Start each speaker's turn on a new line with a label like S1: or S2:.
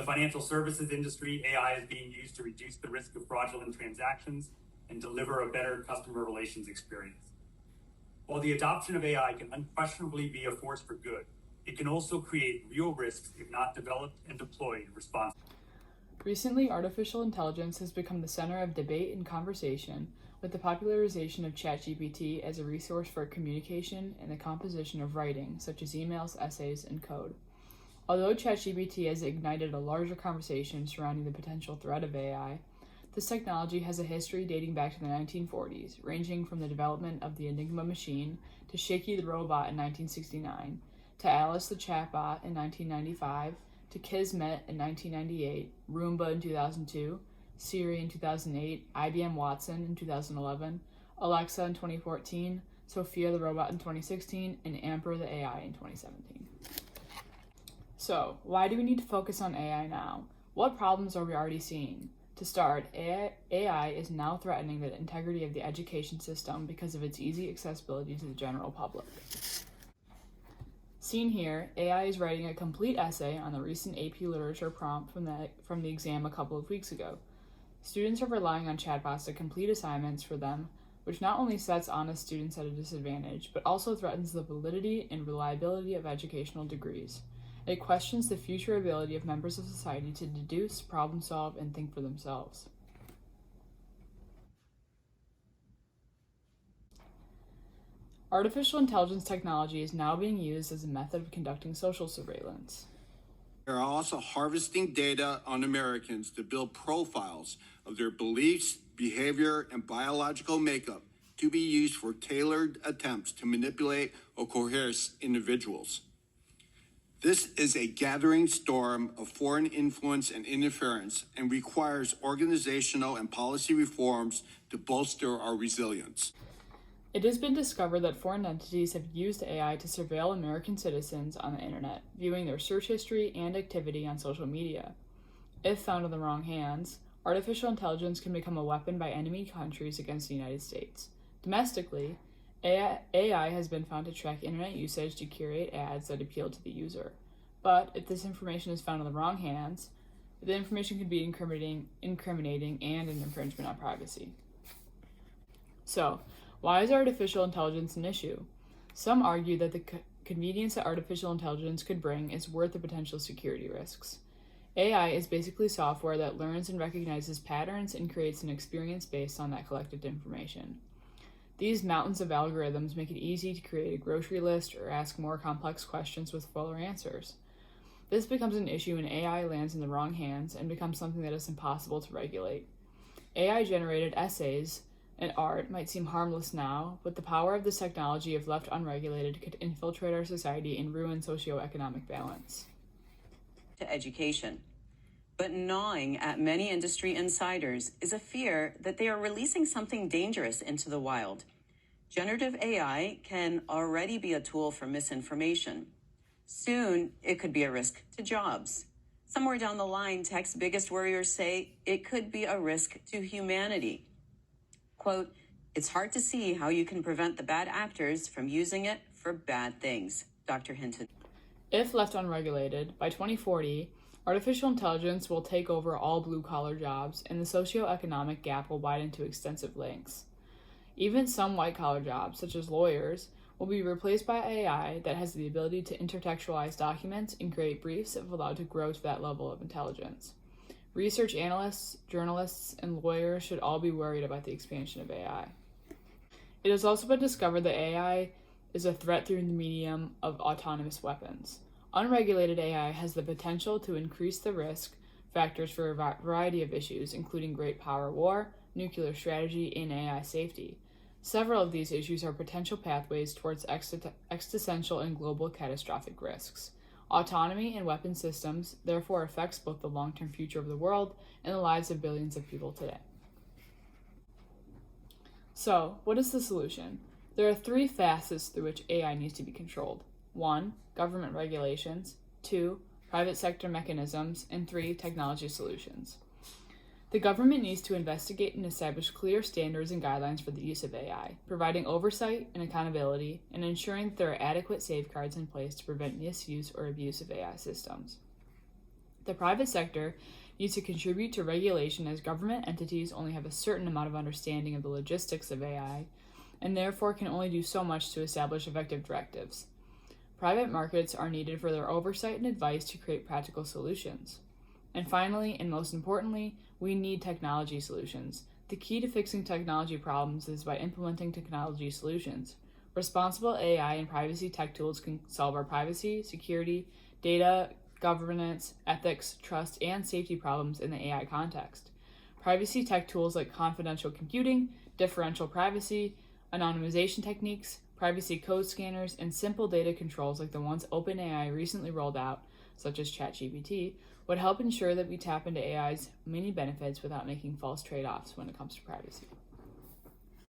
S1: the financial services industry, AI is being used to reduce the risk of fraudulent transactions and deliver a better customer relations experience. While the adoption of AI can unquestionably be a force for good, it can also create real risks if not developed and deployed responsibly.
S2: Recently, artificial intelligence has become the center of debate and conversation, with the popularization of ChatGPT as a resource for communication and the composition of writing, such as emails, essays, and code. Although ChatGPT has ignited a larger conversation surrounding the potential threat of AI, this technology has a history dating back to the 1940s, ranging from the development of the Enigma machine to Shaky the robot in 1969, to Alice the chatbot in 1995, to Kismet in 1998, Roomba in 2002, Siri in 2008, IBM Watson in 2011, Alexa in 2014, Sophia the robot in 2016, and Amber the AI in 2017. So, why do we need to focus on AI now? What problems are we already seeing? To start, AI is now threatening the integrity of the education system because of its easy accessibility to the general public. Seen here, AI is writing a complete essay on the recent AP Literature prompt from the exam a couple of weeks ago. Students are relying on chatbots to complete assignments for them, which not only sets honest students at a disadvantage, but also threatens the validity and reliability of educational degrees. It questions the future ability of members of society to deduce, problem solve, and think for themselves. Artificial intelligence technology is now being used as a method of conducting social surveillance.
S3: They are also harvesting data on Americans to build profiles of their beliefs, behavior, and biological makeup to be used for tailored attempts to manipulate or coerce individuals. This is a gathering storm of foreign influence and interference and requires organizational and policy reforms to bolster our resilience.
S2: It has been discovered that foreign entities have used AI to surveil American citizens on the internet, viewing their search history and activity on social media. If found in the wrong hands, artificial intelligence can become a weapon by enemy countries against the United States. Domestically, AI has been found to track internet usage to curate ads that appeal to the user. But if this information is found in the wrong hands, the information could be incriminating and an infringement on privacy. So, why is artificial intelligence an issue? Some argue that the convenience that artificial intelligence could bring is worth the potential security risks. AI is basically software that learns and recognizes patterns and creates an experience based on that collected information. These mountains of algorithms make it easy to create a grocery list or ask more complex questions with fuller answers. This becomes an issue when AI lands in the wrong hands and becomes something that is impossible to regulate. AI-generated essays and art might seem harmless now, but the power of this technology, if left unregulated, could infiltrate our society and ruin socioeconomic balance.
S4: To education. But gnawing at many industry insiders is a fear that they are releasing something dangerous into the wild. Generative AI can already be a tool for misinformation. Soon, it could be a risk to jobs. Somewhere down the line, tech's biggest worriers say it could be a risk to humanity. Quote, "It's hard to see how you can prevent the bad actors from using it for bad things," Dr. Hinton.
S2: If left unregulated, by 2040, artificial intelligence will take over all blue-collar jobs, and the socioeconomic gap will widen to extensive lengths. Even some white-collar jobs, such as lawyers, will be replaced by AI that has the ability to intertextualize documents and create briefs if allowed to grow to that level of intelligence. Research analysts, journalists, and lawyers should all be worried about the expansion of AI. It has also been discovered that AI is a threat through the medium of autonomous weapons. Unregulated AI has the potential to increase the risk factors for a variety of issues, including great power war, nuclear strategy, and AI safety. Several of these issues are potential pathways towards existential and global catastrophic risks. Autonomy in weapon systems therefore affects both the long-term future of the world and the lives of billions of people today. So, what is the solution? There are three facets through which AI needs to be controlled. 1. Government regulations. 2. Private sector mechanisms. And 3. Technology solutions. The government needs to investigate and establish clear standards and guidelines for the use of AI, providing oversight and accountability, and ensuring that there are adequate safeguards in place to prevent misuse or abuse of AI systems. The private sector needs to contribute to regulation, as government entities only have a certain amount of understanding of the logistics of AI and therefore can only do so much to establish effective directives. Private markets are needed for their oversight and advice to create practical solutions. And finally, and most importantly, we need technology solutions. The key to fixing technology problems is by implementing technology solutions. Responsible AI and privacy tech tools can solve our privacy, security, data, governance, ethics, trust, and safety problems in the AI context. Privacy tech tools like confidential computing, differential privacy, anonymization techniques, privacy code scanners, and simple data controls like the ones OpenAI recently rolled out, such as ChatGPT, would help ensure that we tap into AI's many benefits without making false trade-offs when it comes to privacy.